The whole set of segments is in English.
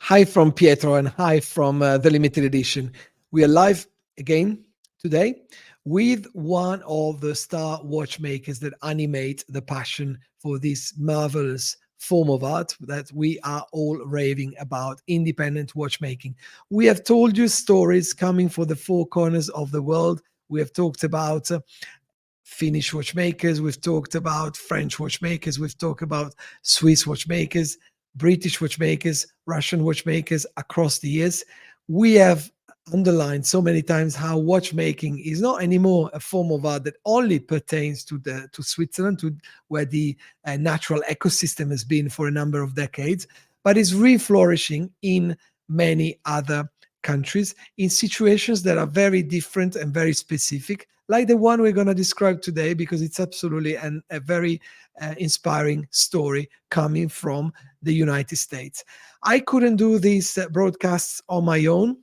Hi from Pietro and hi from the limited edition. We are live again today with one of the star watchmakers that animate the passion for this marvelous form of art that we are all raving about, independent watchmaking. We have told you stories coming from the four corners of the world. We have talked about Finnish watchmakers, we've talked about French watchmakers, we've talked about Swiss watchmakers, British watchmakers, Russian watchmakers across the years. We have underlined so many times how watchmaking is not anymore a form of art that only pertains to Switzerland, to where the natural ecosystem has been for a number of decades, but is re-flourishing in many other countries in situations that are very different and very specific, like the one we're going to describe today, because it's absolutely a very inspiring story coming from the United States. I couldn't do these broadcasts on my own.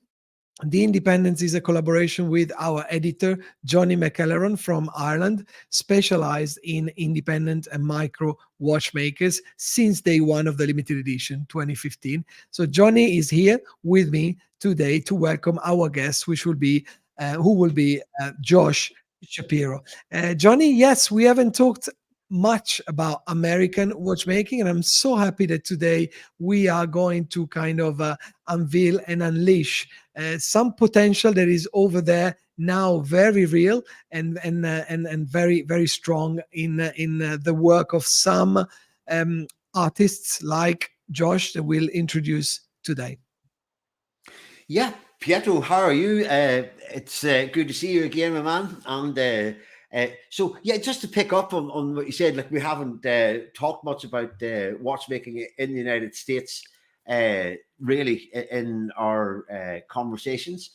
The Independence is a collaboration with our editor, Johnny McElleron from Ireland, specialized in independent and micro watchmakers since day one of the limited edition 2015. So Johnny is here with me today to welcome our guest, who will be Josh Shapiro. Johnny, yes, we haven't talked much about American watchmaking, and I'm so happy that today we are going to kind of unveil and unleash some potential that is over there now, very real and very strong in the work of some artists like Josh that we'll introduce today. Yeah, Pietro, how are you? It's good to see you again, my man. And so, yeah, just to pick up on what you said, like we haven't talked much about watchmaking in the United States, really, in our conversations.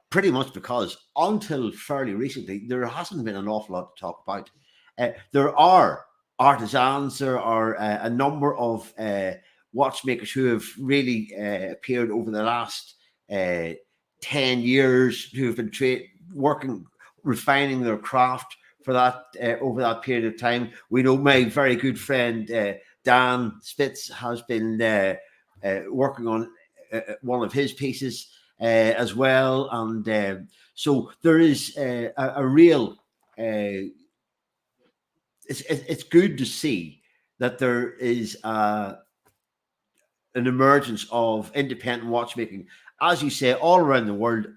Pretty much because until fairly recently, there hasn't been an awful lot to talk about. There are artisans, there are a number of watchmakers who have really appeared over the last 10 years, who have been working, refining their craft for that over that period of time. We know my very good friend Dan Spitz has been working on one of his pieces as well. And so there is a real, it's good to see that there is an emergence of independent watchmaking, as you say, all around the world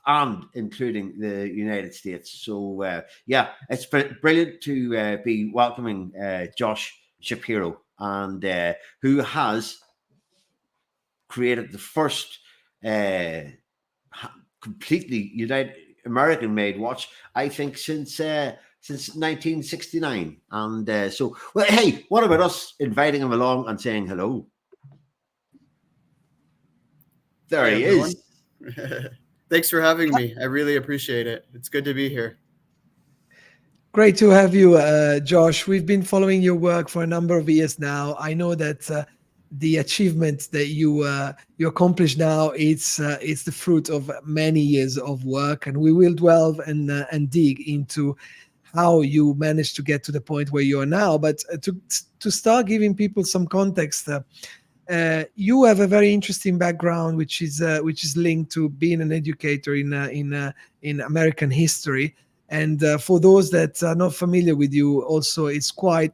and including the United States. So yeah, it's brilliant to be welcoming Josh Shapiro, and who has created the first completely United American made watch, I think, since 1969. And so, well, hey, what about us inviting him along and saying hello? There Hey, he everyone. is. Thanks for having me. I really appreciate it. It's good to be here. Great to have you, Josh. We've been following your work for a number of years now. I know that the achievement that you accomplished now, it's the fruit of many years of work, and we will delve and dig into how you managed to get to the point where you are now. But to start giving people some context, you have a very interesting background, which is linked to being an educator in American history. And for those that are not familiar with you, also it's quite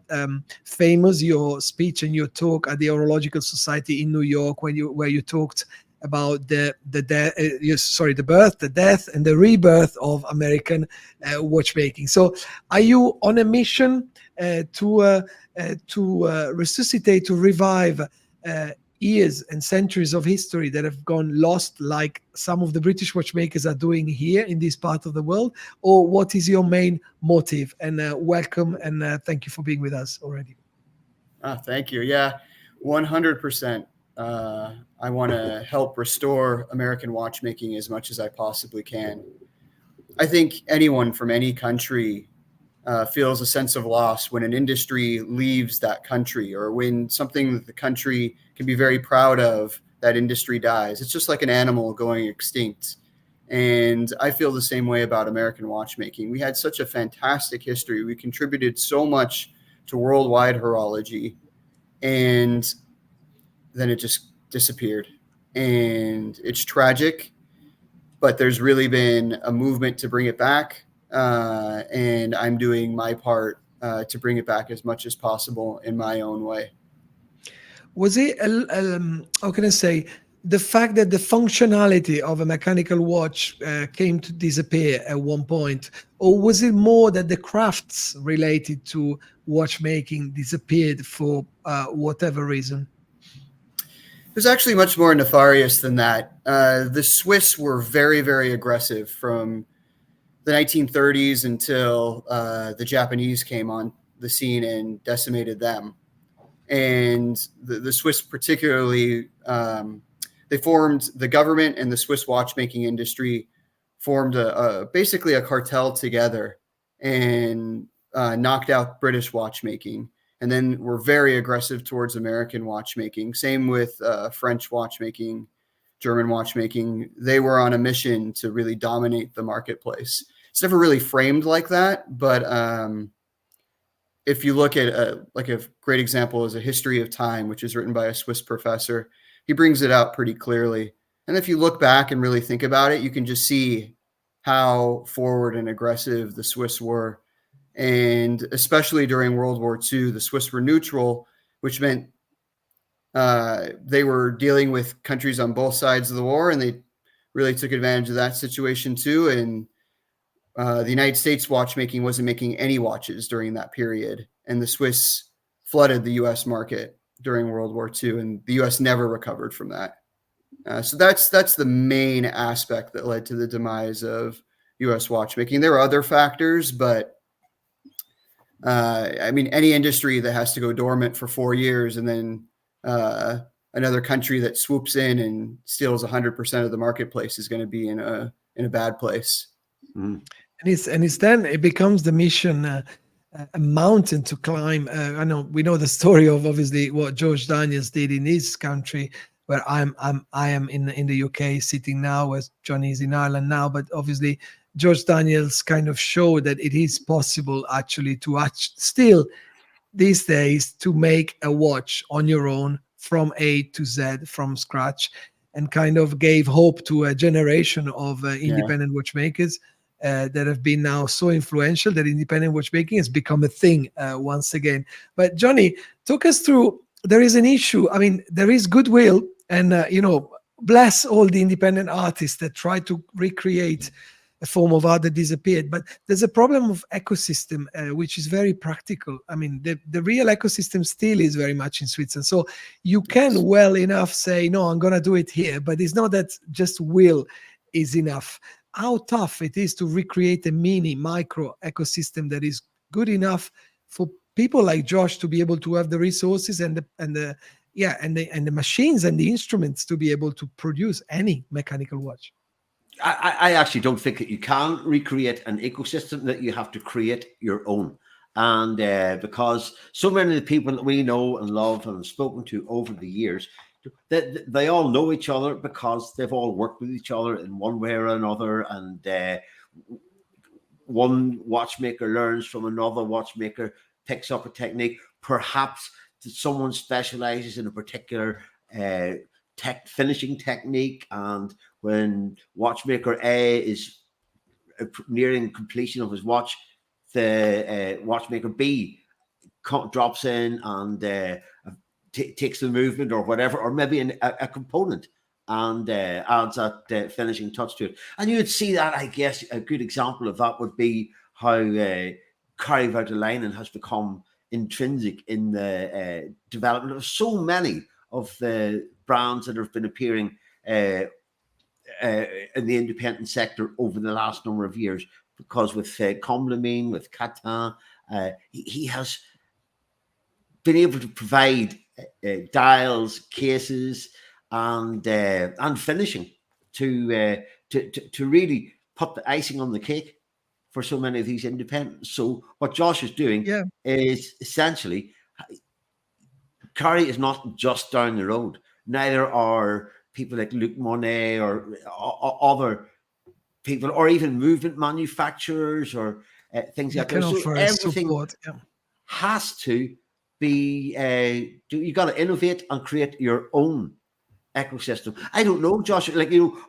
famous, your speech and your talk at the Horological Society in New York, where you talked about the birth, the death, and the rebirth of American watchmaking. So, are you on a mission to resuscitate, to revive years and centuries of history that have gone lost, like some of the British watchmakers are doing here in this part of the world? Or what is your main motive? And welcome, and thank you for being with us already. Thank you. Yeah, 100%. I want to help restore American watchmaking as much as I possibly can. I think anyone from any country feels a sense of loss when an industry leaves that country, or when something that the country can be very proud of, that industry dies. It's just like an animal going extinct. And I feel the same way about American watchmaking. We had such a fantastic history. We contributed so much to worldwide horology. And then it just disappeared. And it's tragic, but there's really been a movement to bring it back. And I'm doing my part to bring it back as much as possible in my own way. Was it, how can I say, the fact that the functionality of a mechanical watch came to disappear at one point, or was it more that the crafts related to watchmaking disappeared for whatever reason? It was actually much more nefarious than that. The Swiss were very, very aggressive from the 1930s until the Japanese came on the scene and decimated them. And the Swiss particularly, they formed the government and the Swiss watchmaking industry formed basically a cartel together and knocked out British watchmaking. And then were very aggressive towards American watchmaking. Same with French watchmaking, German watchmaking. They were on a mission to really dominate the marketplace. It's never really framed like that, but if you look at like a great example is A History of Time, which is written by a Swiss professor, he brings it out pretty clearly. And if you look back and really think about it, you can just see how forward and aggressive the Swiss were. And especially during World War II, the Swiss were neutral, which meant they were dealing with countries on both sides of the war, and they really took advantage of that situation too. And the United States watchmaking wasn't making any watches during that period, and the Swiss flooded the U.S. market during World War II, and the U.S. never recovered from that. So that's the main aspect that led to the demise of U.S. watchmaking. There were other factors, but I mean, any industry that has to go dormant for 4 years and then another country that swoops in and steals 100% of the marketplace is going to be in a bad place. Mm. And it's then it becomes the mission, a mountain to climb. I know we know the story of obviously what George Daniels did in his country, where I am in the UK sitting now, as Johnny is in Ireland now. But obviously, George Daniels kind of showed that it is possible actually to still these days to make a watch on your own from A to Z from scratch, and kind of gave hope to a generation of independent watchmakers that have been now so influential that independent watchmaking has become a thing once again. But Johnny, talk us through. There is an issue. I mean, there is goodwill, and bless all the independent artists that try to recreate a form of art that disappeared. But there's a problem of ecosystem, which is very practical. I mean, the real ecosystem still is very much in Switzerland. So you can well enough say, no, I'm going to do it here. But it's not that just will is enough. How tough it is to recreate a micro ecosystem that is good enough for people like Josh to be able to have the resources and the machines and the instruments to be able to produce any mechanical watch. I actually don't think that you can recreate an ecosystem, that you have to create your own. And because so many of the people that we know and love and have spoken to over the years, they all know each other because they've all worked with each other in one way or another. And one watchmaker learns from another watchmaker, picks up a technique. Perhaps someone specializes in a particular finishing technique, and when watchmaker A is nearing completion of his watch, the watchmaker B drops in and takes the movement or whatever, or maybe a component, and adds that finishing touch to it. And you would see that, I guess, a good example of that would be how Carivaudelinen has become intrinsic in the development of so many of the brands that have been appearing in the independent sector over the last number of years. Because with Comblamine, with Catin, he has been able to provide dials, cases, and finishing to really put the icing on the cake for so many of these independents. So what Josh is doing is essentially, Cari is not just down the road. Neither are people like Luc Monet or other people, or even movement manufacturers or things like that. So everything has to you got to innovate and create your own ecosystem. I don't know, Josh.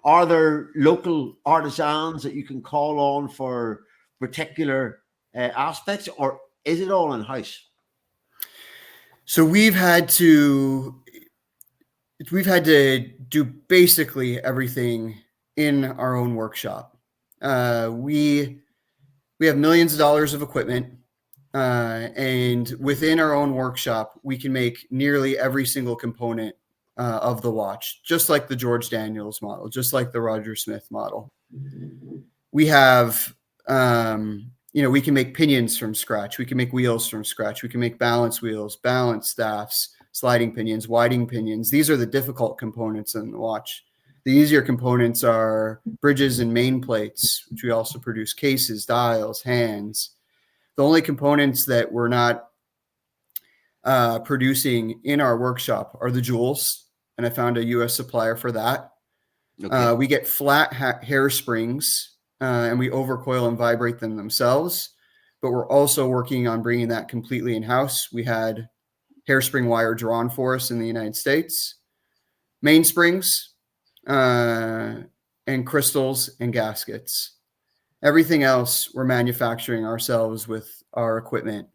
Are there local artisans that you can call on for particular aspects, or is it all in house? So we've had to do basically everything in our own workshop. We have millions of dollars of equipment, and within our own workshop, we can make nearly every single component of the watch, just like the George Daniels model, just like the Roger Smith model. We have, we can make pinions from scratch. We can make wheels from scratch. We can make balance wheels, balance staffs, sliding pinions, winding pinions. These are the difficult components in the watch. The easier components are bridges and main plates, which we also produce, cases, dials, hands. The only components that we're not producing in our workshop are the jewels, and I found a U.S. supplier for that. Okay. We get flat hair springs, and we overcoil and vibrate them themselves, but we're also working on bringing that completely in-house. We had hairspring wire drawn for us in the United States, mainsprings, and crystals and gaskets. Everything else we're manufacturing ourselves with our equipment.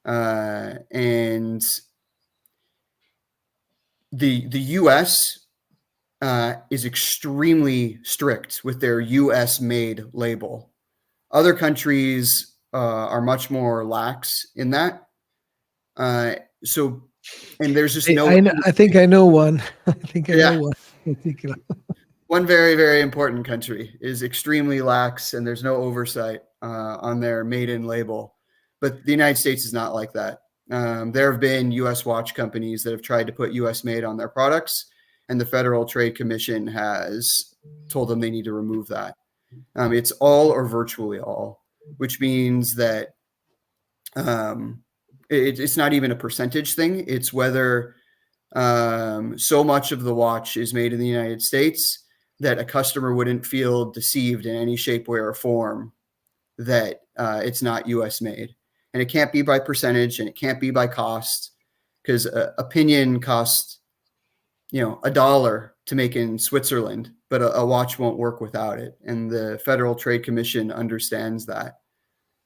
And the U.S. Is extremely strict with their U.S. made label. Other countries are much more lax in that. And there's just I think I know one. I think I know one in particular. One very, very important country is extremely lax, and there's no oversight on their made-in label. But the United States is not like that. There have been U.S. watch companies that have tried to put U.S. made on their products, and the Federal Trade Commission has told them they need to remove that. It's all or virtually all, which means that it's not even a percentage thing. It's whether so much of the watch is made in the United States that a customer wouldn't feel deceived in any shape, way, or form that it's not U.S. made. And it can't be by percentage, and it can't be by cost, because a pinion costs, $1 to make in Switzerland, but a watch won't work without it. And the Federal Trade Commission understands that.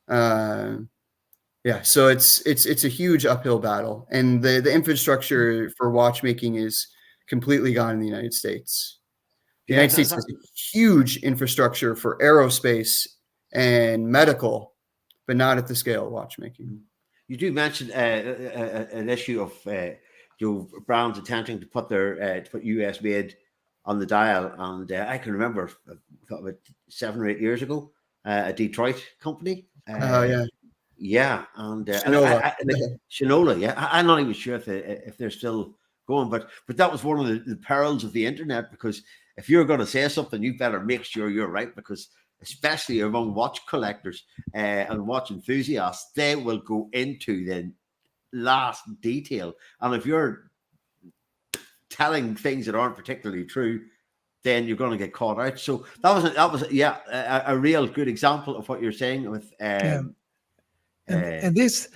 So it's a huge uphill battle, and the infrastructure for watchmaking is completely gone in the United States. The United States has a huge infrastructure for aerospace and medical, but not at the scale of watchmaking. You do mention an issue of brands attempting to put their US made on the dial, and I can remember about 7 or 8 years ago, a Detroit company. Yeah, and Shinola. Yeah, I'm not even sure if they're still going, but that was one of the perils of the internet, because if you're going to say something, you better make sure you're right, because especially among watch collectors and watch enthusiasts, they will go into the last detail, and if you're telling things that aren't particularly true, then you're going to get caught out. So that was a real good example of what you're saying with. And this,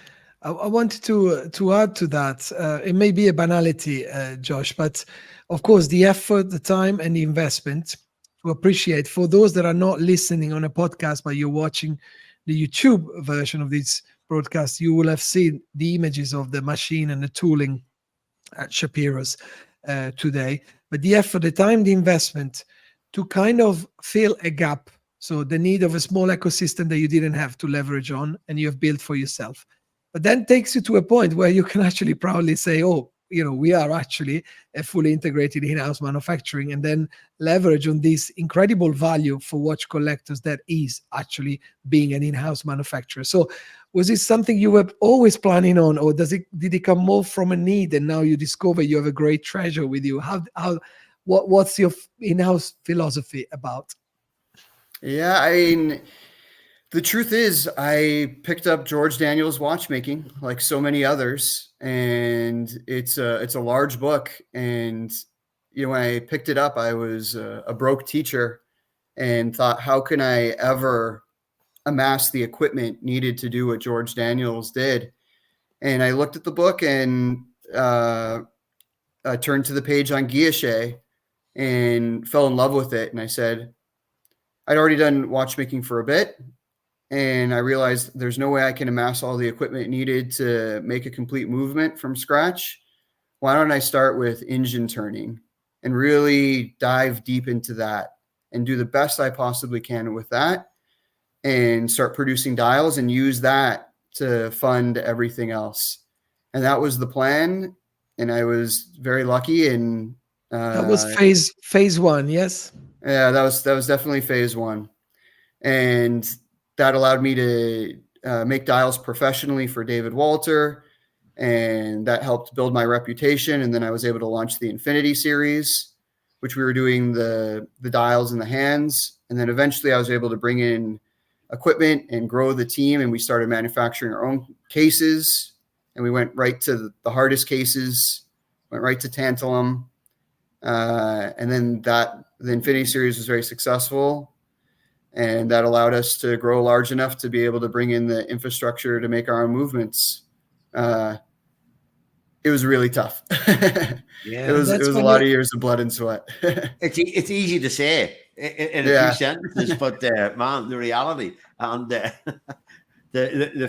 I wanted to add to that. It may be a banality, Josh, but of course, the effort, the time, and the investment to appreciate. For those that are not listening on a podcast, but you're watching the YouTube version of this broadcast, you will have seen the images of the machine and the tooling at Shapiro's today. But the effort, the time, the investment to kind of fill a gap. So the need of a small ecosystem that you didn't have to leverage on, and you have built for yourself. But then takes you to a point where you can actually proudly say, oh, we are actually a fully integrated in-house manufacturing, and then leverage on this incredible value for watch collectors that is actually being an in-house manufacturer. So was this something you were always planning on, or did it come more from a need, and now you discover you have a great treasure with you? What's your in-house philosophy about? Yeah, I mean, the truth is, I picked up George Daniels watchmaking like so many others, and it's a large book. And when I picked it up, I was a broke teacher and thought, how can I ever amass the equipment needed to do what George Daniels did? And I looked at the book and turned to the page on guilloche and fell in love with it. And I said, I'd already done watchmaking for a bit, and I realized there's no way I can amass all the equipment needed to make a complete movement from scratch. Why don't I start with engine turning and really dive deep into that and do the best I possibly can with that and start producing dials and use that to fund everything else. And that was the plan. And I was very lucky. And That was phase one, yes? yeah, that was definitely phase one. And that allowed me to make dials professionally for David Walter. And that helped build my reputation. And then I was able to launch the Infinity series, which we were doing the dials in the hands. And then eventually I was able to bring in equipment and grow the team. And we started manufacturing our own cases. And we went right to the hardest cases, went right to tantalum. And then the Infinity series was very successful. And that allowed us to grow large enough to be able to bring in the infrastructure to make our own movements. It was really tough. Yeah, it was a lot of years of blood and sweat. it's easy to say in a few sentences, but man, the reality and the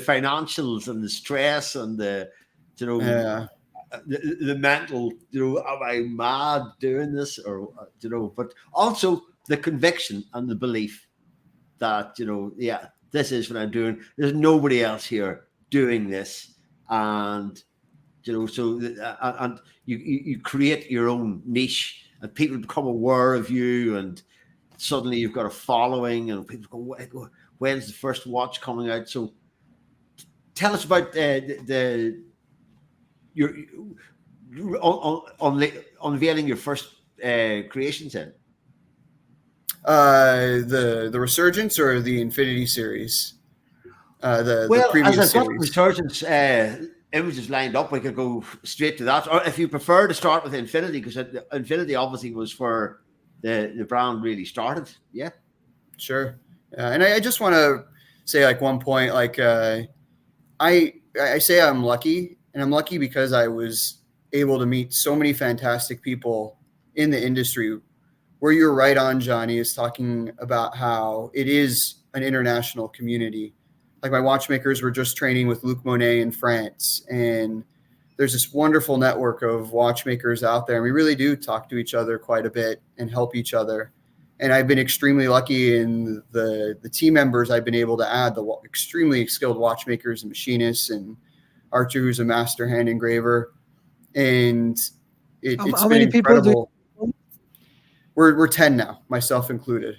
financials and the stress and the mental, am I mad doing this, or but also the conviction and the belief that this is what I'm doing. There's nobody else here doing this, and so and you create your own niche, and people become aware of you, and suddenly you've got a following, and people go, when's the first watch coming out? So tell us about your unveiling your first creations then. The Resurgence or the Infinity series? The previous as I've got series. Resurgence images lined up, we could go straight to that. Or if you prefer to start with Infinity, because Infinity obviously was where the brand really started. Yeah. Sure. And I just want to say, like, one point, like, I say I'm lucky, and I'm lucky because I was able to meet so many fantastic people in the industry. Where you're right on, Johnny, is talking about how it is an international community. Like, my watchmakers were just training with Luc Monet in France, and there's this wonderful network of watchmakers out there. And we really do talk to each other quite a bit and help each other. And I've been extremely lucky in the team members I've been able to add, the extremely skilled watchmakers and machinists, and Archer, who's a master hand engraver. And it's how been many incredible. people We're 10 now, myself included.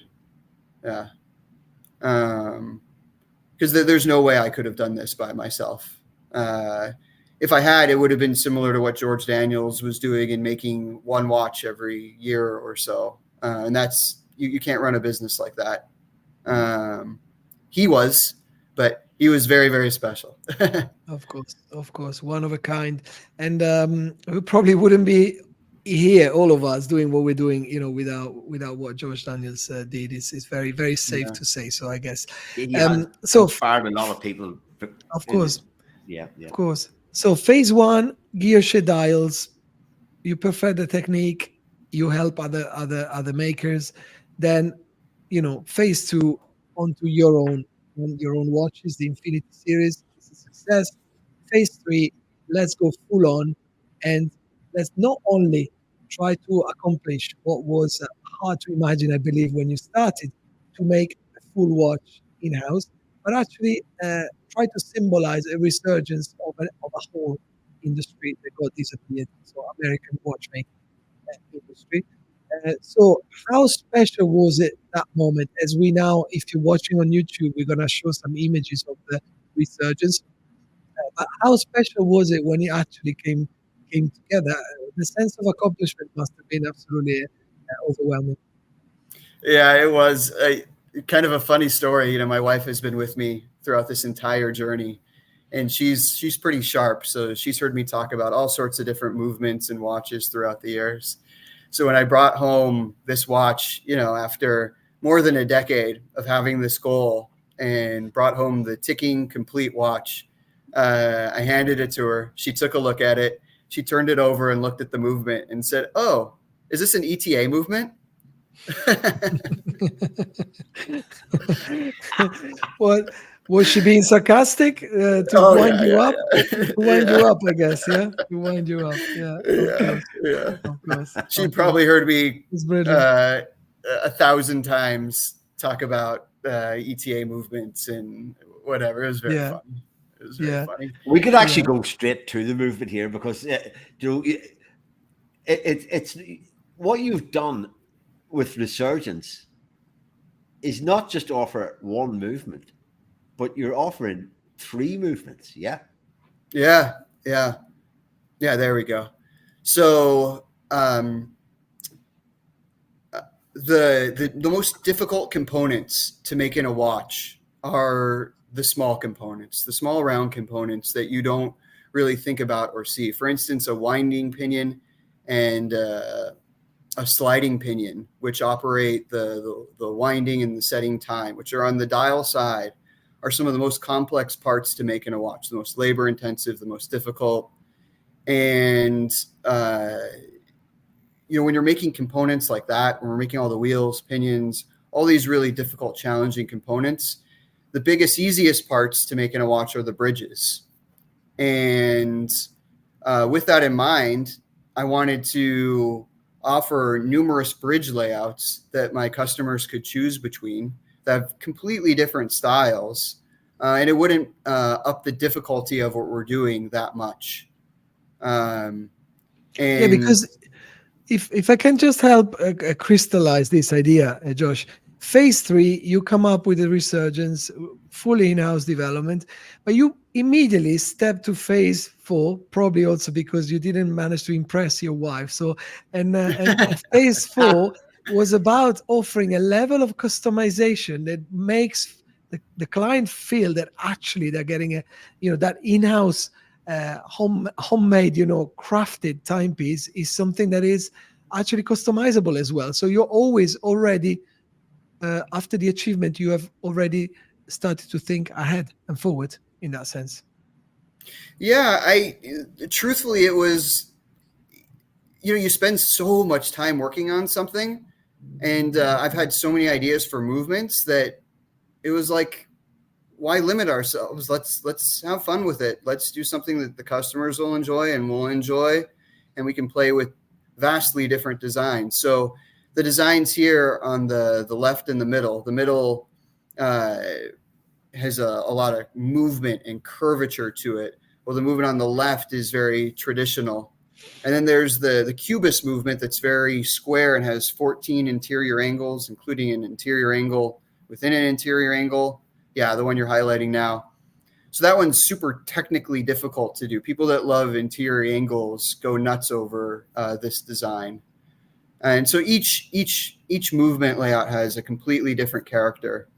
Yeah. Because there's no way I could have done this by myself. If I had, it would have been similar to what George Daniels was doing and making one watch every year or so. And that's, you can't run a business like that. He was, but he was very, very special. Of course, one of a kind. And we probably wouldn't be here, all of us, doing what we're doing, without what George Daniels did. It's very, very safe to say so, I guess. He has inspired a lot of people. Of course. Yeah. Of course. So phase one, guilloche dials. You perfect the technique. You help other makers. Then, phase two, onto your own watches, the Infinity series. It's a success. Phase three, let's go full on, and let's not only try to accomplish what was hard to imagine, I believe, when you started, to make a full watch in-house, but actually try to symbolize a resurgence of a whole industry that got disappeared, so American watchmaking industry. So how special was it, that moment? As we now, if you're watching on YouTube, we're going to show some images of the resurgence. But how special was it when it actually came together? The sense of accomplishment must have been absolutely overwhelming. Yeah, it was kind of a funny story. My wife has been with me throughout this entire journey, and she's pretty sharp. So she's heard me talk about all sorts of different movements and watches throughout the years. So when I brought home this watch, after more than a decade of having this goal, and brought home the ticking complete watch, I handed it to her. She took a look at it. She turned it over and looked at the movement and said, "Oh, is this an ETA movement?" What was she being sarcastic to Oh wind yeah, you up? yeah, To yeah, wind yeah, you up, I guess. Yeah, to wind you up. Yeah, of yeah, course, yeah. of course, She of course. probably heard me It's brilliant. 1,000 times talk about ETA movements and whatever. It was very Yeah, funny. It was very yeah, funny. We could actually yeah. go straight to the movement here because you know it's what you've done with Resurgence is not just offer one movement, but you're offering three movements. Yeah. Yeah, yeah, yeah. There we go. So the most difficult components to make in a watch are the small components, the small round components that you don't really think about or see. For instance, a winding pinion and a sliding pinion, which operate the winding and the setting time, which are on the dial side, are some of the most complex parts to make in a watch, the most labor intensive, the most difficult. And when you're making components like that, when we're making all the wheels, pinions, all these really difficult, challenging components, the biggest, easiest parts to make in a watch are the bridges. And with that in mind, I wanted to offer numerous bridge layouts that my customers could choose between that have completely different styles. And it wouldn't up the difficulty of what we're doing that much. Yeah, And because if I can just help crystallize this idea, Josh, phase 3, you come up with a Resurgence, fully in-house development, but you immediately step to phase 4, probably also because you didn't manage to impress your wife. So, and phase 4 was about offering a level of customization that makes the client feel that actually they're getting that in-house homemade, crafted timepiece is something that is actually customizable as well. So you're always already, after the achievement, you have already started to think ahead and forward in that sense. yeah, truthfully, it was, you spend so much time working on something, and I've had so many ideas for movements that it was like, why limit ourselves? Let's have fun with it. Let's do something that the customers will enjoy and we'll enjoy, and we can play with vastly different designs. So the designs here on the left and the middle has a lot of movement and curvature to it. Well, the movement on the left is very traditional. And then there's the cubist movement that's very square and has 14 interior angles, including an interior angle within an interior angle. Yeah, the one you're highlighting now. So that one's super technically difficult to do. People that love interior angles go nuts over this design. And so each movement layout has a completely different character.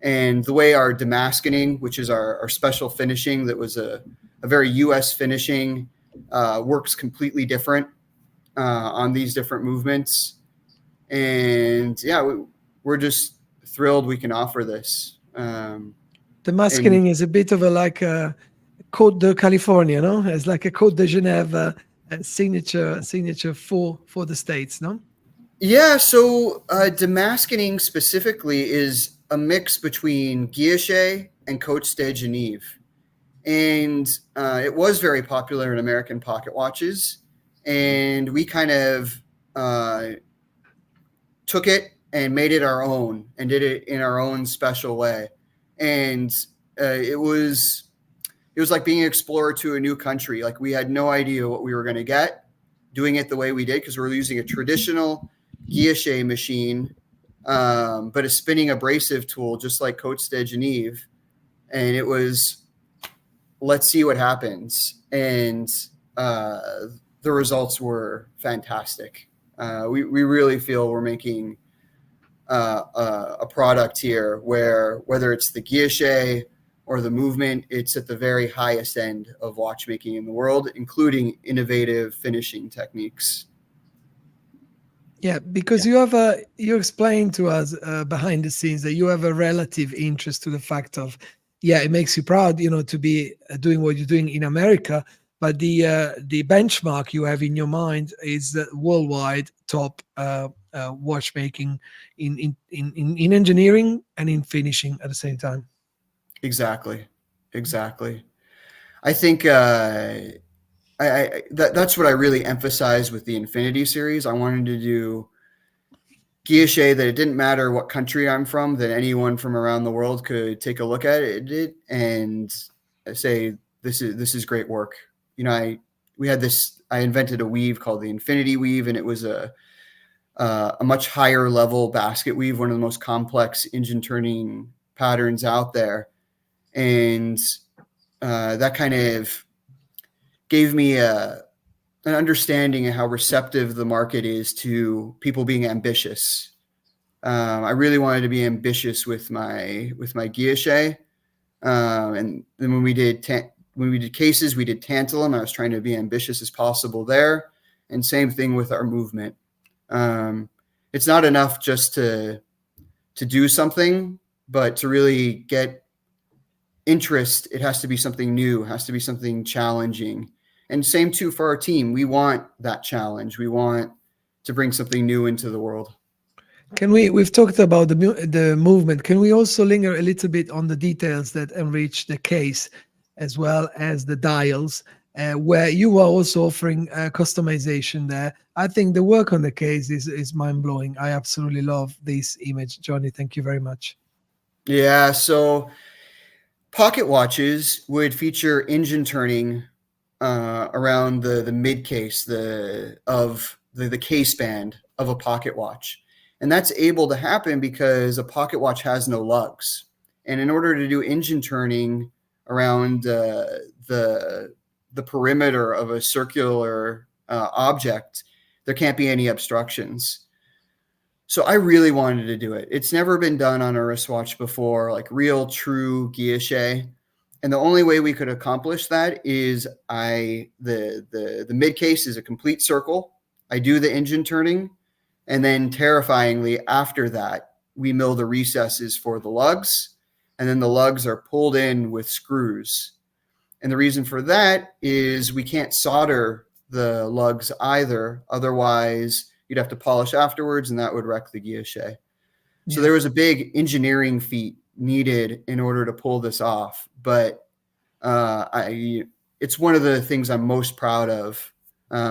And the way our demaskening, which is our special finishing that was a very US finishing, works completely different on these different movements. And yeah, we're just thrilled we can offer this. The And masking is a bit of like a Code de California, no? It's like a Code de Genève signature for the States, no? yeah, so demaskening specifically is a mix between guilloche and Cote de Genève. And it was very popular in American pocket watches. And we kind of took it and made it our own and did it in our own special way. And it was like being an explorer to a new country. Like, we had no idea what we were going to get doing it the way we did, because we were using a traditional guilloche machine, but a spinning abrasive tool, just like Cote de Genève. And it was, let's see what happens. And the results were fantastic. We really feel we're making a product here where, whether it's the guilloche or the movement, it's at the very highest end of watchmaking in the world, including innovative finishing techniques. Yeah, because you explained to us behind the scenes that you have a relative interest to the fact of, yeah, it makes you proud, to be doing what you're doing in America. But the benchmark you have in your mind is the worldwide top watchmaking in engineering and in finishing at the same time. Exactly. I think that's what I really emphasized with the Infinity series. I wanted to do guilloche that it didn't matter what country I'm from, that anyone from around the world could take a look at it and say, this is great work. I invented a weave called the Infinity weave, and it was a much higher level basket weave, one of the most complex engine turning patterns out there. And that kind of gave me an understanding of how receptive the market is to people being ambitious. I really wanted to be ambitious with my guilloche, and then when we did cases, we did tantalum. I was trying to be ambitious as possible there, and same thing with our movement. It's not enough just to do something, but to really get interest, it has to be something new, it has to be something challenging. And same too for our team. We want that challenge. We want to bring something new into the world. We've talked about the movement. Can we also linger a little bit on the details that enrich the case, as well as the dials, where you are also offering customization there? I think the work on the case is mind-blowing. I absolutely love this image. Johnny, thank you very much. Yeah, so pocket watches would feature engine turning around the mid case, the case band of a pocket watch. And that's able to happen because a pocket watch has no lugs. And in order to do engine turning around the perimeter of a circular object, there can't be any obstructions. So I really wanted to do it. It's never been done on a wristwatch before, like real true guilloche. And the only way we could accomplish that is the mid case is a complete circle. I do the engine turning. And then terrifyingly, after that, we mill the recesses for the lugs, and then the lugs are pulled in with screws. And the reason for that is we can't solder the lugs either. Otherwise, you'd have to polish afterwards, and that would wreck the guilloche. So there was a big engineering feat needed in order to pull this off. But it's one of the things I'm most proud of,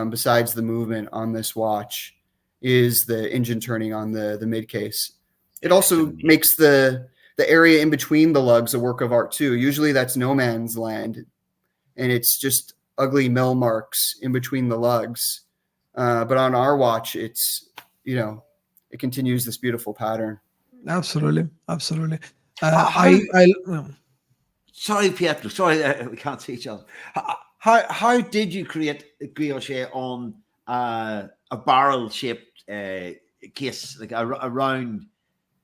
besides the movement on this watch, is the engine turning on the mid case. It also makes the area in between the lugs a work of art too. Usually that's no man's land, and it's just ugly mill marks in between the lugs. But on our watch, it's, it continues this beautiful pattern. Absolutely. Sorry, Pietro. Sorry, we can't see each other. How did you create a guilloche on a barrel-shaped case, like a round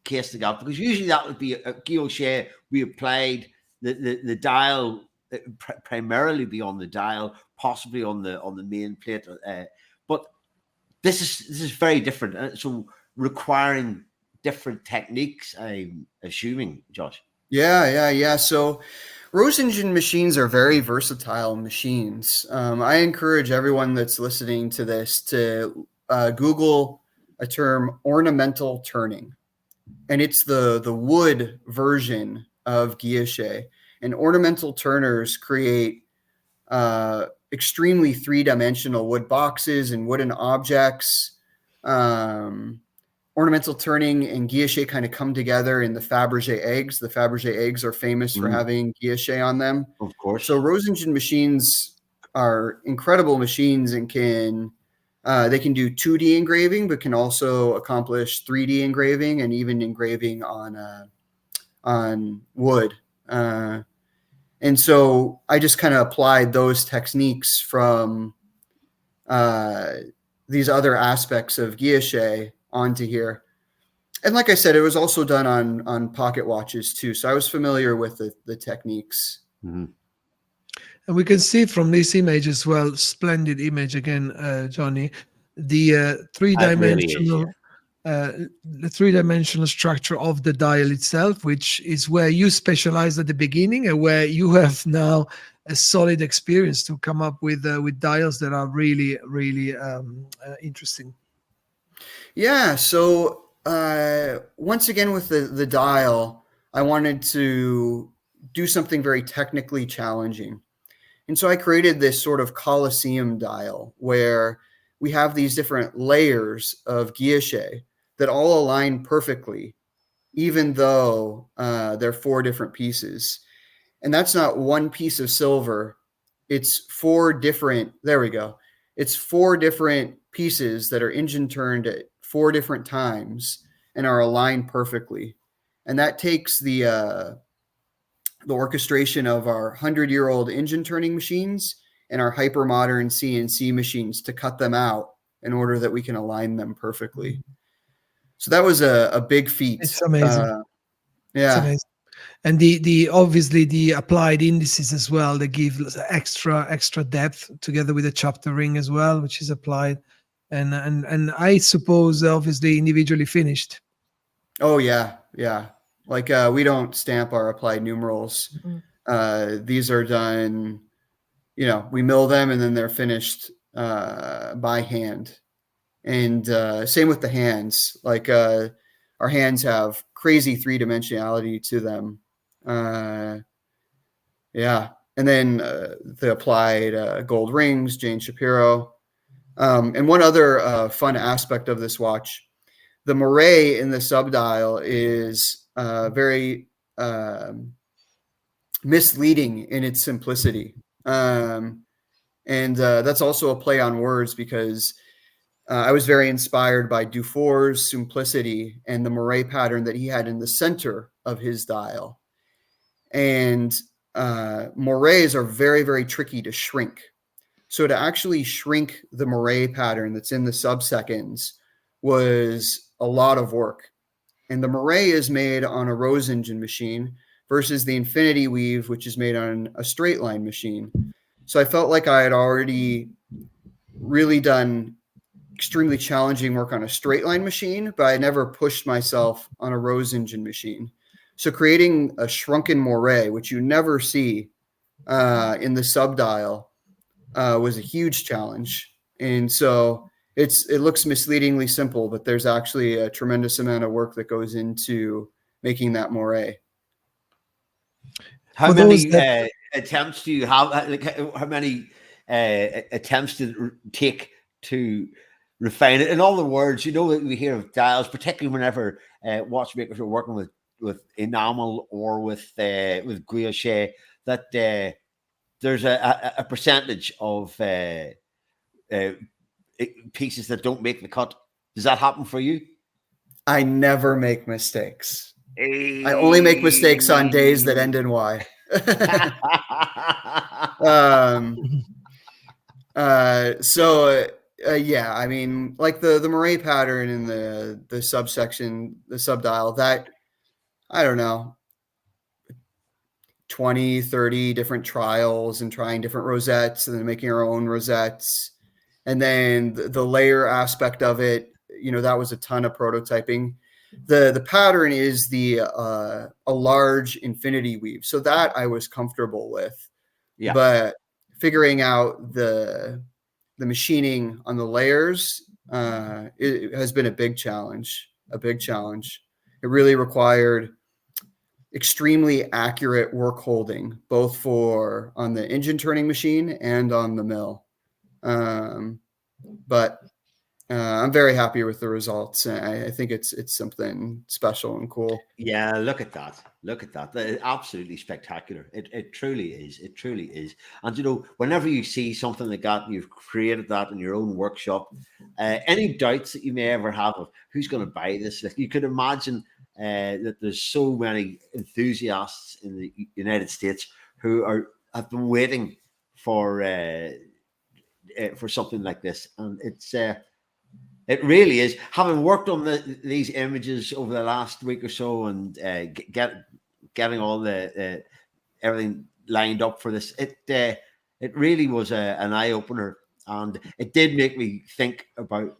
case to go? Because usually that would be a guilloche. We applied the dial, primarily be on the dial, possibly on the main plate. But this is very different. So requiring different techniques, I'm assuming, Josh. Yeah. So Rose engine machines are very versatile machines. I encourage everyone that's listening to this to Google a term, ornamental turning. And it's the wood version of guilloche. And ornamental turners create extremely three-dimensional wood boxes and wooden objects. Ornamental turning and guilloche kind of come together in the Fabergé eggs. The Fabergé eggs are famous for having guilloche on them. Of course. So Rose engine machines are incredible machines and they can do 2D engraving, but can also accomplish 3D engraving and even engraving on wood. And so I just kind of applied those techniques from these other aspects of guilloche onto here. And like I said, it was also done on pocket watches too. So I was familiar with the techniques. Mm-hmm. And we can see from this image as well, splendid image again, Johnny, the three-dimensional, the three-dimensional structure of the dial itself, which is where you specialized at the beginning and where you have now a solid experience to come up with dials that are really, really interesting. Yeah. So once again with the dial, I wanted to do something very technically challenging. And so I created this sort of Colosseum dial where we have these different layers of guilloche that all align perfectly, even though they're 4 different pieces. And that's not one piece of silver. It's 4 different, there we go. It's 4 different pieces that are engine turned at 4 different times and are aligned perfectly. And that takes the orchestration of our 100-year-old engine turning machines and our hyper modern CNC machines to cut them out in order that we can align them perfectly. So that was a big feat. It's amazing. Yeah. It's amazing. And the obviously the applied indices as well, they give extra depth together with the chapter ring as well, which is applied, and I suppose obviously individually finished. Oh yeah, yeah. Like we don't stamp our applied numerals. These are done, we mill them and then they're finished by hand. And same with the hands. Like our hands have crazy 3-dimensionality to them. Yeah. And then the applied gold rings, Jane Shapiro. And one other fun aspect of this watch, the moire in the subdial is very misleading in its simplicity. And that's also a play on words because I was very inspired by Dufour's simplicity and the moire pattern that he had in the center of his dial. And moires are very, very tricky to shrink. So to actually shrink the moire pattern that's in the subseconds was a lot of work. And the moire is made on a rose engine machine versus the infinity weave, which is made on a straight line machine. So I felt like I had already really done extremely challenging work on a straight line machine, but I never pushed myself on a rose engine machine. So creating a shrunken moire, which you never see in the subdial, was a huge challenge. And so it looks misleadingly simple, but there's actually a tremendous amount of work that goes into making that moire. How For those many that attempts do you have? How many attempts did it take to refine it? In other words, we hear of dials, particularly whenever watchmakers are working with enamel or with guilloche, that there's a percentage of pieces that don't make the cut. Does that happen for you? I never make mistakes. I only make mistakes on days that end in Y. Yeah, I mean, like the moire pattern in the subsection, the subdial, that, I don't know, 20, 30 different trials and trying different rosettes and then making our own rosettes. And then the layer aspect of it, that was a ton of prototyping. The pattern is a large infinity weave. So that I was comfortable with. Yeah. But figuring out the machining on the layers it has been a big challenge. It really required extremely accurate work holding, both on the engine turning machine and on the mill. But I'm very happy with the results. I think it's something special and cool. Yeah, look at that. Absolutely spectacular. It truly is. It truly is. And whenever you see something like that and you've created that in your own workshop, any doubts that you may ever have of who's going to buy this, like, you could imagine that there's so many enthusiasts in the United States who have been waiting for something like this, and it really is. Having worked on these images over the last week or so, and getting all the everything lined up for this, it really was an eye opener, and it did make me think about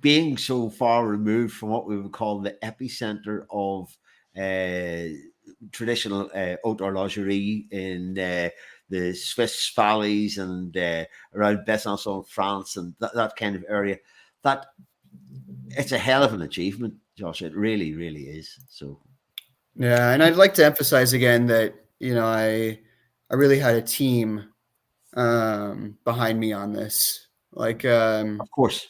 being so far removed from what we would call the epicenter of traditional haute horlogerie in the Swiss valleys and around Besançon, France, and that kind of area, that it's a hell of an achievement, Josh. It really, really is. So, yeah, and I'd like to emphasize again that I really had a team behind me on this. Like, of course,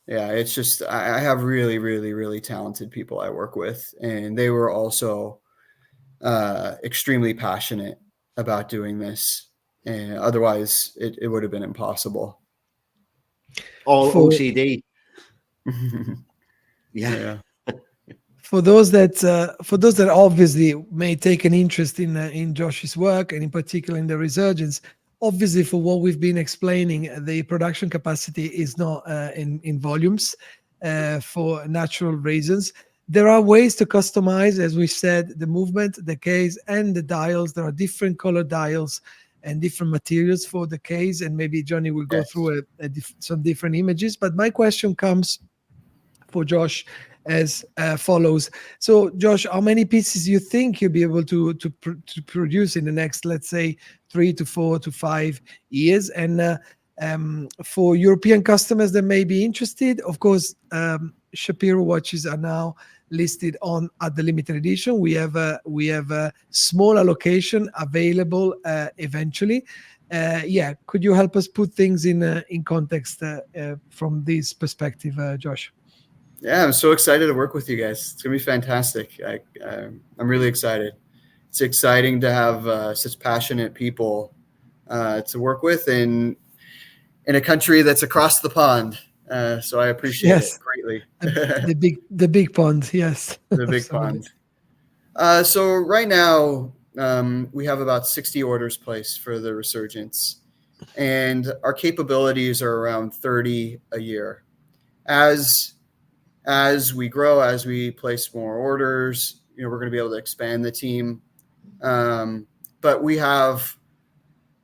yeah, it's just I have really, really, really talented people I work with, and they were also extremely passionate about doing this. And otherwise, it would have been impossible. all For OCD. Yeah. Yeah. for those that obviously may take an interest in Josh's work, and in particular in the Resurgence, obviously for what we've been explaining, the production capacity is not in volumes for natural reasons. There are ways to customize, as we said, the movement, the case, and the dials. There are different color dials and different materials for the case, and maybe Johnny will go Yes. through some different images. But my question comes for Josh as follows. So, Josh, how many pieces do you think you'll be able to produce in the next, let's say, 3 to 4 to 5 years? And for European customers that may be interested, of course, Shapiro watches are now listed on at the limited edition. We have a small allocation available eventually. Could you help us put things in context from this perspective, Josh? Yeah, I'm so excited to work with you guys. It's gonna be fantastic. I'm really excited. It's exciting to have such passionate people to work with in a country that's across the pond. So I appreciate it greatly. the big pond, yes. The big pond. So right now we have about 60 orders placed for the Resurgence, and our capabilities are around 30 a year. As we grow, as we place more orders, we're going to be able to expand the team. But we have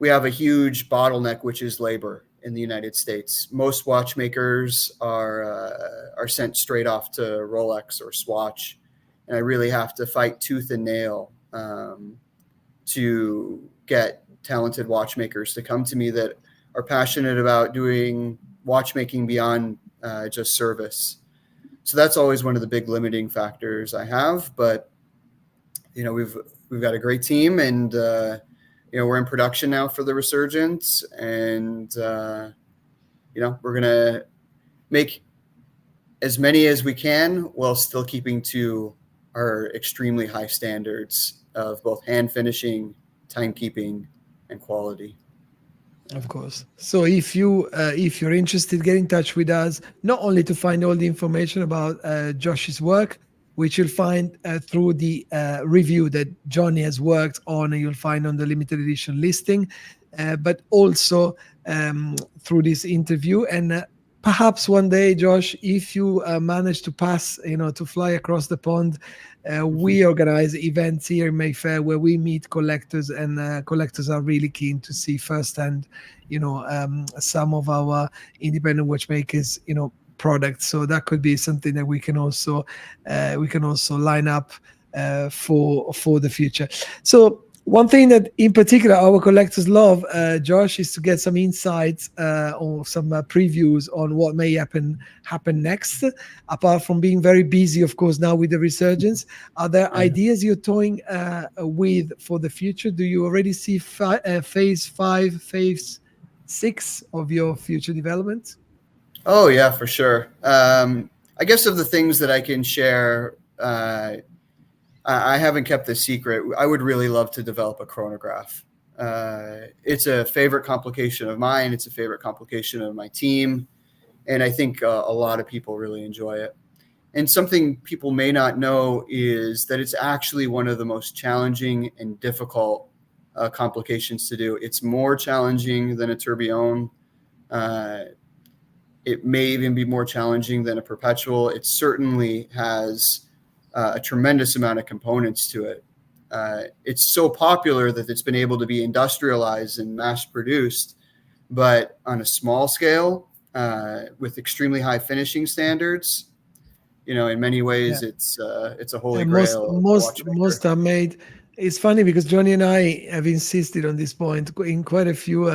a huge bottleneck, which is labor in the United States. Most watchmakers are sent straight off to Rolex or Swatch, and I really have to fight tooth and nail to get talented watchmakers to come to me that are passionate about doing watchmaking beyond just service. So that's always one of the big limiting factors I have. But we've got a great team, and we're in production now for the Resurgence, and we're gonna make as many as we can while still keeping to our extremely high standards of both hand finishing, timekeeping, and quality. Of course. So if you're interested, get in touch with us, not only to find all the information about Josh's work, which you'll find through the review that Johnny has worked on, and you'll find on the limited edition listing, but also through this interview. And perhaps one day, Josh, if you manage to pass, to fly across the pond, we organize events here in Mayfair where we meet collectors, and collectors are really keen to see firsthand, some of our independent watchmakers, products. So that could be something that we can also line up for the future. So one thing that in particular our collectors love, Josh, is to get some insights or some previews on what may happen next. Apart from being very busy, of course, now with the Resurgence, are there ideas you're toying with for the future? Do you already see phase 5, phase 6 of your future development? Oh yeah, for sure. I guess of the things that I can share, I haven't kept this secret. I would really love to develop a chronograph. It's a favorite complication of mine. It's a favorite complication of my team. And I think a lot of people really enjoy it. And something people may not know is that it's actually one of the most challenging and difficult complications to do. It's more challenging than a tourbillon. It may even be more challenging than a perpetual. It certainly has a tremendous amount of components to it. It's so popular that it's been able to be industrialized and mass produced, but on a small scale, with extremely high finishing standards. You know, in many ways, it's a holy And grail of the watchmaker. most are made. It's funny because Johnny and I have insisted on this point in quite a few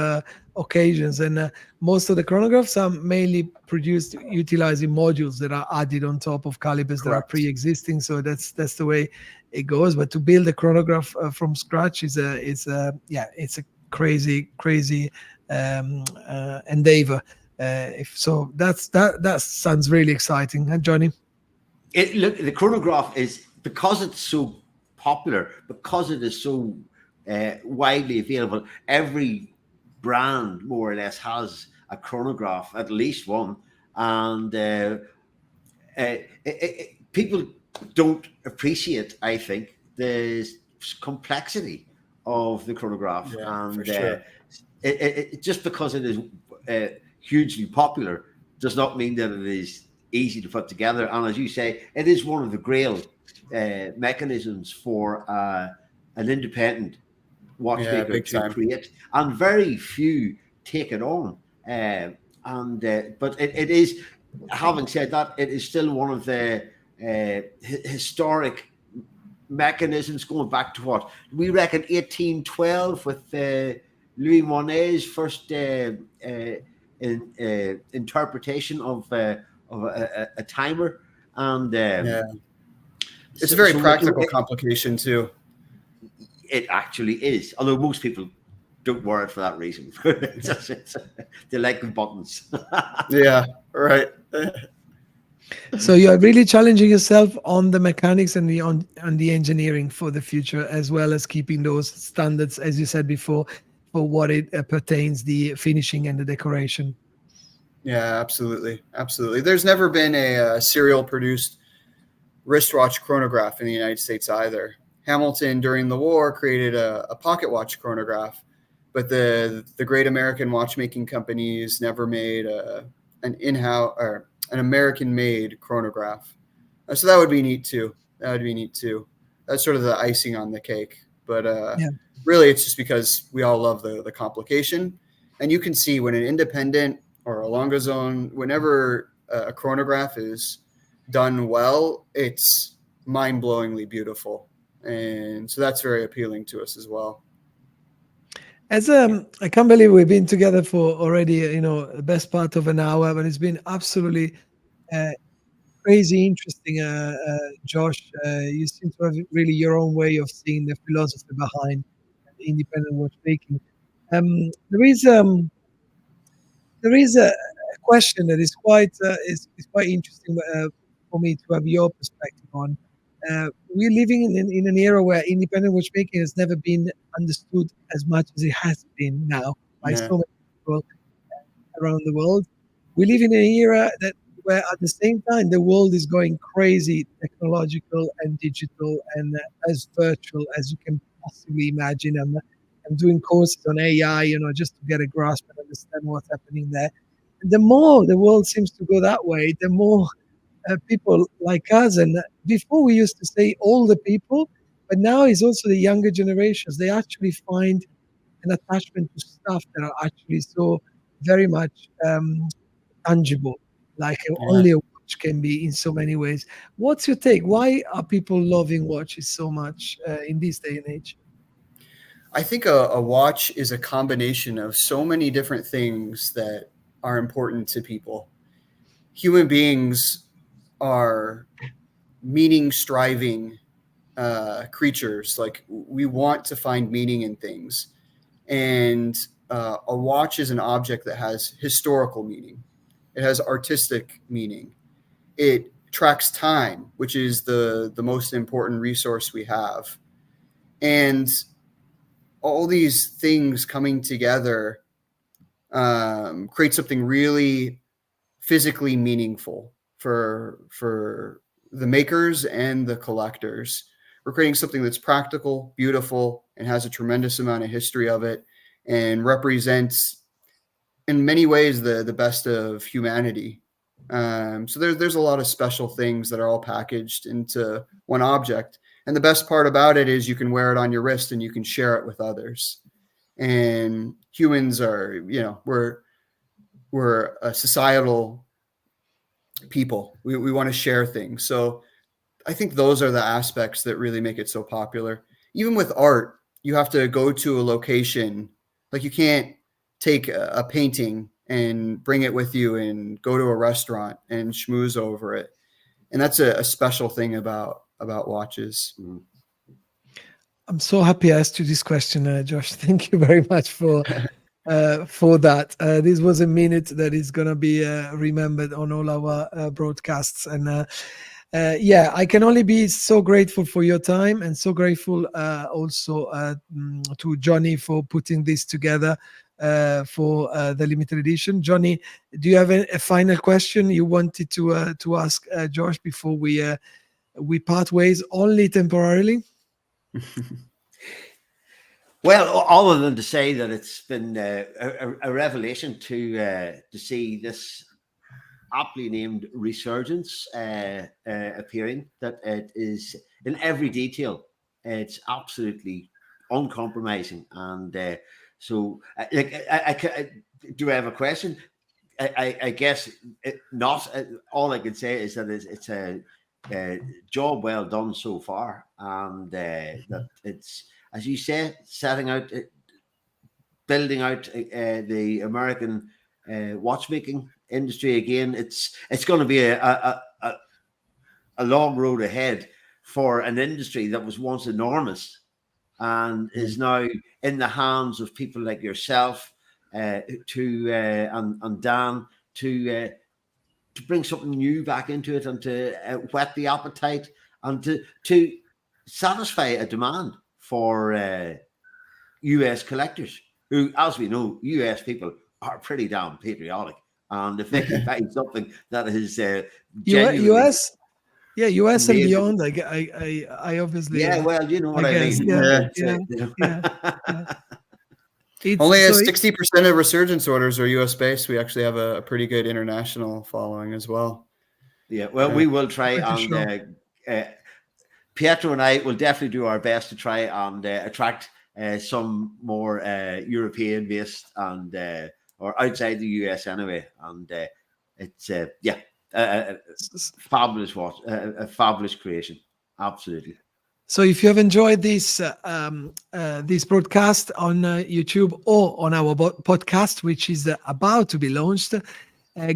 occasions, and most of the chronographs are mainly produced utilizing modules that are added on top of calibers that are Correct. pre-existing. So that's the way it goes. But to build a chronograph from scratch is it's a crazy endeavor. If so, that sounds really exciting, huh, Johnny? Look, the chronograph is, because it's so popular, because it is so widely available. Every brand more or less has a chronograph, at least one, and people don't appreciate, I think, the complexity of the chronograph, Yeah, and for sure. just because it is hugely popular does not mean that it is easy to put together. And as you say, it is one of the grail mechanisms for an independent Yeah, watchmaker big to time. create, and very few take it on. But it is, having said that, it is still one of the historic mechanisms, going back to what we reckon 1812 with Louis Monet's first interpretation of a timer, and Yeah, it's a very look, practical complication too. it actually is. Although most people don't wear it for that reason. They like the buttons. Yeah, right. So you are really challenging yourself on the mechanics and on the engineering for the future, as well as keeping those standards, as you said before, for what it pertains the finishing and the decoration. Yeah, absolutely, absolutely. There's never been a serial produced wristwatch chronograph in the United States either. Hamilton during the war created a pocket watch chronograph, but the great American watchmaking companies never made an in-house or an American-made chronograph. So that would be neat too. That would be neat too. That's sort of the icing on the cake. But Yeah. really, it's just because we all love the complication, and you can see when an independent or a longa zone, whenever a chronograph is done well, it's mind-blowingly beautiful, and so that's very appealing to us as well. As I can't believe we've been together for already, the best part of an hour, but it's been absolutely uh, crazy interesting, Josh. You seem to have really your own way of seeing the philosophy behind independent watchmaking. Um, there is um, there is a question that is quite interesting for me to have your perspective on. We're living in an era where independent watchmaking has never been understood as much as it has been now by Yeah, so many people around the world. We live in an era where at the same time the world is going crazy, technological and digital and as virtual as you can possibly imagine. I'm doing courses on AI, just to get a grasp and understand what's happening there. And the more the world seems to go that way, the more people like us, and before we used to say older people, but now it's also the younger generations. They actually find an attachment to stuff that are actually so very much tangible, like yeah. only a watch can be in so many ways. What's your take? Why are people loving watches so much in this day and age? I think a watch is a combination of so many different things that are important to people. Human beings are meaning striving creatures. Like, we want to find meaning in things. And a watch is an object that has historical meaning, it has artistic meaning, it tracks time, which is the most important resource we have. And all these things coming together create something really physically meaningful for the makers and the collectors. We're creating something that's practical, beautiful, and has a tremendous amount of history of it, and represents in many ways the best of humanity. So there's a lot of special things that are all packaged into one object. And the best part about it is you can wear it on your wrist and you can share it with others. And humans are, we're we're a societal people. We want to share things. So I think those are the aspects that really make it so popular. Even with art, you have to go to a location. Like you can't take a painting and bring it with you and go to a restaurant and schmooze over it. And that's a special thing about watches. I'm so happy I asked you this question, Josh. Thank you very much for that. This was a minute that is going to be remembered on all our broadcasts. And yeah, I can only be so grateful for your time, and so grateful also to Johnny for putting this together for the limited edition. Johnny, do you have a final question you wanted to ask Josh before we part ways, only temporarily? Well, other than to say that it's been a revelation to see this aptly named Resurgence appearing, that it is in every detail. It's absolutely uncompromising, and so like do I have a question? I guess not. All I can say is that it's a job well done so far, and that it's, as you say, setting out, building out the American watchmaking industry again. It's going to be a long road ahead for an industry that was once enormous and is now in the hands of people like yourself, and Dan, to bring something new back into it, and to whet the appetite, and to satisfy a demand for US collectors, who, as we know, US people are pretty damn patriotic. And if they can find something that is genuinely US, yeah, US and amazing. beyond. I obviously, Yeah, well, you know what I guess, mean. yeah, It's, yeah, yeah, yeah. Only So 60% of Resurgence orders are US based. We actually have a pretty good international following as well. Yeah, well, we will try, pretty and sure. Pietro and I will definitely do our best to try and attract some more European based, and or outside the US anyway. And it's yeah, fabulous watch, a fabulous creation, absolutely. So if you have enjoyed this this broadcast on YouTube or on our podcast, which is about to be launched,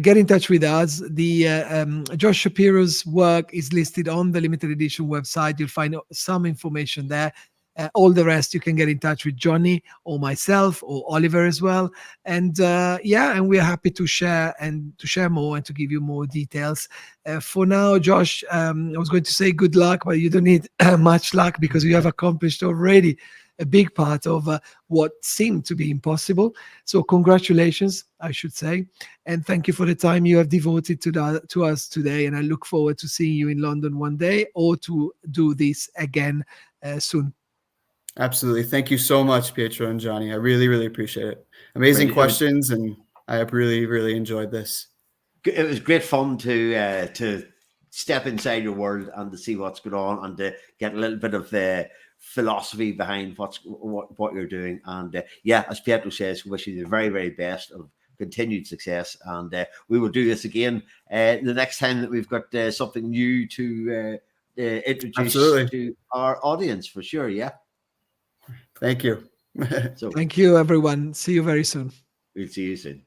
get in touch with us. The Josh Shapiro's work is listed on the limited edition website. You'll find some information there. All the rest, you can get in touch with Johnny or myself or Oliver as well. And yeah, and we're happy to share more and to give you more details. For now, Josh, I was going to say good luck, but you don't need much luck, because you have accomplished already a big part of what seemed to be impossible. So congratulations, I should say. And thank you for the time you have devoted to us today. And I look forward to seeing you in London one day, or to do this again soon. Absolutely. Thank you so much, Pietro and Johnny. I really, really appreciate it. Amazing questions, and I have really, really enjoyed this. It was great fun to step inside your world and to see what's going on, and to get a little bit of philosophy behind what you're doing. And yeah, as Pietro says, we wish you the very, very best of continued success. And we will do this again the next time that we've got something new to introduce Absolutely. to our audience, for sure. Yeah. Thank you. So thank you, everyone. See you very soon. we'll see you soon.